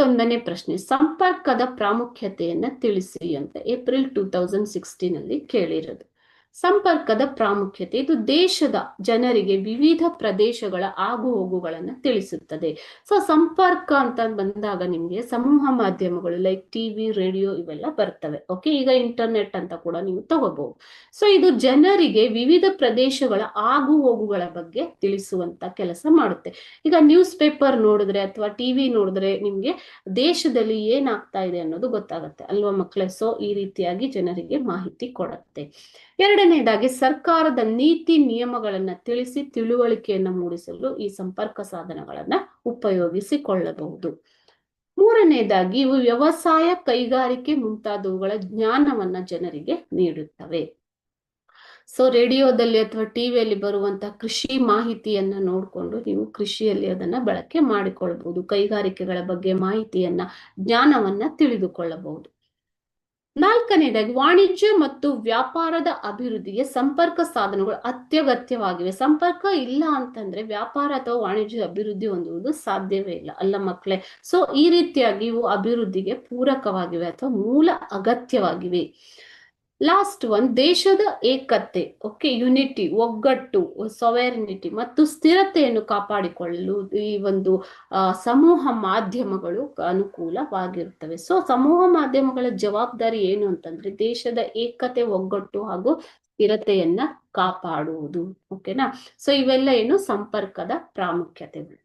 21ನೇ ಪ್ರಶ್ನೆ, ಸಂಪರ್ಕದ ಪ್ರಾಮುಖ್ಯತೆಯನ್ನ ತಿಳಿಸಿ ಅಂತ ಏಪ್ರಿಲ್ 2016 ಅಲ್ಲಿ ಕೇಳಿರೋದು. ಸಂಪರ್ಕದ ಪ್ರಾಮುಖ್ಯತೆ ಇದು ದೇಶದ ಜನರಿಗೆ ವಿವಿಧ ಪ್ರದೇಶಗಳ ಆಗು ಹೋಗುಗಳನ್ನ ತಿಳಿಸುತ್ತದೆ. ಸೊ ಸಂಪರ್ಕ ಅಂತ ಬಂದಾಗ ನಿಮ್ಗೆ ಸಮೂಹ ಮಾಧ್ಯಮಗಳು ಲೈಕ್ ಟಿವಿ, ರೇಡಿಯೋ ಇವೆಲ್ಲ ಬರ್ತವೆ. ಓಕೆ, ಈಗ ಇಂಟರ್ನೆಟ್ ಅಂತ ಕೂಡ ನೀವು ತಗೋಬಹುದು. ಸೊ ಇದು ಜನರಿಗೆ ವಿವಿಧ ಪ್ರದೇಶಗಳ ಆಗು ಹೋಗುಗಳ ಬಗ್ಗೆ ತಿಳಿಸುವಂತ ಕೆಲಸ ಮಾಡುತ್ತೆ. ಈಗ ನ್ಯೂಸ್ ಪೇಪರ್ ನೋಡಿದ್ರೆ ಅಥವಾ ಟಿವಿ ನೋಡಿದ್ರೆ ನಿಮ್ಗೆ ದೇಶದಲ್ಲಿ ಏನಾಗ್ತಾ ಇದೆ ಅನ್ನೋದು ಗೊತ್ತಾಗತ್ತೆ ಅಲ್ವಾ ಮಕ್ಕಳೇ. ಸೊ ಈ ರೀತಿಯಾಗಿ ಜನರಿಗೆ ಮಾಹಿತಿ ಕೊಡುತ್ತೆ. ಎರಡನೇದಾಗಿ ಸರ್ಕಾರದ ನೀತಿ ನಿಯಮಗಳನ್ನ ತಿಳಿಸಿ ತಿಳುವಳಿಕೆಯನ್ನು ಮೂಡಿಸಲು ಈ ಸಂಪರ್ಕ ಸಾಧನಗಳನ್ನ ಉಪಯೋಗಿಸಿಕೊಳ್ಳಬಹುದು. ಮೂರನೇದಾಗಿ ಇವು ವ್ಯವಸಾಯ, ಕೈಗಾರಿಕೆ ಮುಂತಾದವುಗಳ ಜ್ಞಾನವನ್ನ ಜನರಿಗೆ ನೀಡುತ್ತವೆ. ಸೊ ರೇಡಿಯೋದಲ್ಲಿ ಅಥವಾ ಟಿವಿಯಲ್ಲಿ ಬರುವಂತ ಕೃಷಿ ಮಾಹಿತಿಯನ್ನ ನೋಡಿಕೊಂಡು ನೀವು ಕೃಷಿಯಲ್ಲಿ ಅದನ್ನ ಬಳಕೆ ಮಾಡಿಕೊಳ್ಳಬಹುದು. ಕೈಗಾರಿಕೆಗಳ ಬಗ್ಗೆ ಮಾಹಿತಿಯನ್ನ, ಜ್ಞಾನವನ್ನ ತಿಳಿದುಕೊಳ್ಳಬಹುದು. ನಾಲ್ಕನೇದಾಗಿ ವಾಣಿಜ್ಯ ಮತ್ತು ವ್ಯಾಪಾರದ ಅಭಿವೃದ್ಧಿಗೆ ಸಂಪರ್ಕ ಸಾಧನಗಳು ಅತ್ಯಗತ್ಯವಾಗಿವೆ. ಸಂಪರ್ಕ ಇಲ್ಲ ಅಂತಂದ್ರೆ ವ್ಯಾಪಾರ ಅಥವಾ ವಾಣಿಜ್ಯ ಅಭಿವೃದ್ಧಿ ಹೊಂದುವುದು ಸಾಧ್ಯವೇ ಇಲ್ಲ ಅಲ್ಲ ಮಕ್ಕಳೇ. ಸೊ ಈ ರೀತಿಯಾಗಿ ಇವು ಅಭಿವೃದ್ಧಿಗೆ ಪೂರಕವಾಗಿವೆ ಅಥವಾ ಮೂಲ ಅಗತ್ಯವಾಗಿವೆ. ಲಾಸ್ಟ್ ಒನ್, ದೇಶದ ಏಕತೆ, ಓಕೆ, ಯುನಿಟಿ, ಒಗ್ಗಟ್ಟು, ಸೊವೆರಿನಿಟಿ ಮತ್ತು ಸ್ಥಿರತೆಯನ್ನು ಕಾಪಾಡಿಕೊಳ್ಳಲು ಈ ಒಂದು ಸಮೂಹ ಮಾಧ್ಯಮಗಳು ಅನುಕೂಲವಾಗಿರುತ್ತವೆ. ಸೊ ಸಮೂಹ ಮಾಧ್ಯಮಗಳ ಜವಾಬ್ದಾರಿ ಏನು ಅಂತಂದ್ರೆ ದೇಶದ ಏಕತೆ, ಒಗ್ಗಟ್ಟು ಹಾಗೂ ಸ್ಥಿರತೆಯನ್ನ ಕಾಪಾಡುವುದು. ಓಕೆನಾ. ಸೊ ಇವೆಲ್ಲ ಏನು ಸಂಪರ್ಕದ ಪ್ರಾಮುಖ್ಯತೆಗಳು.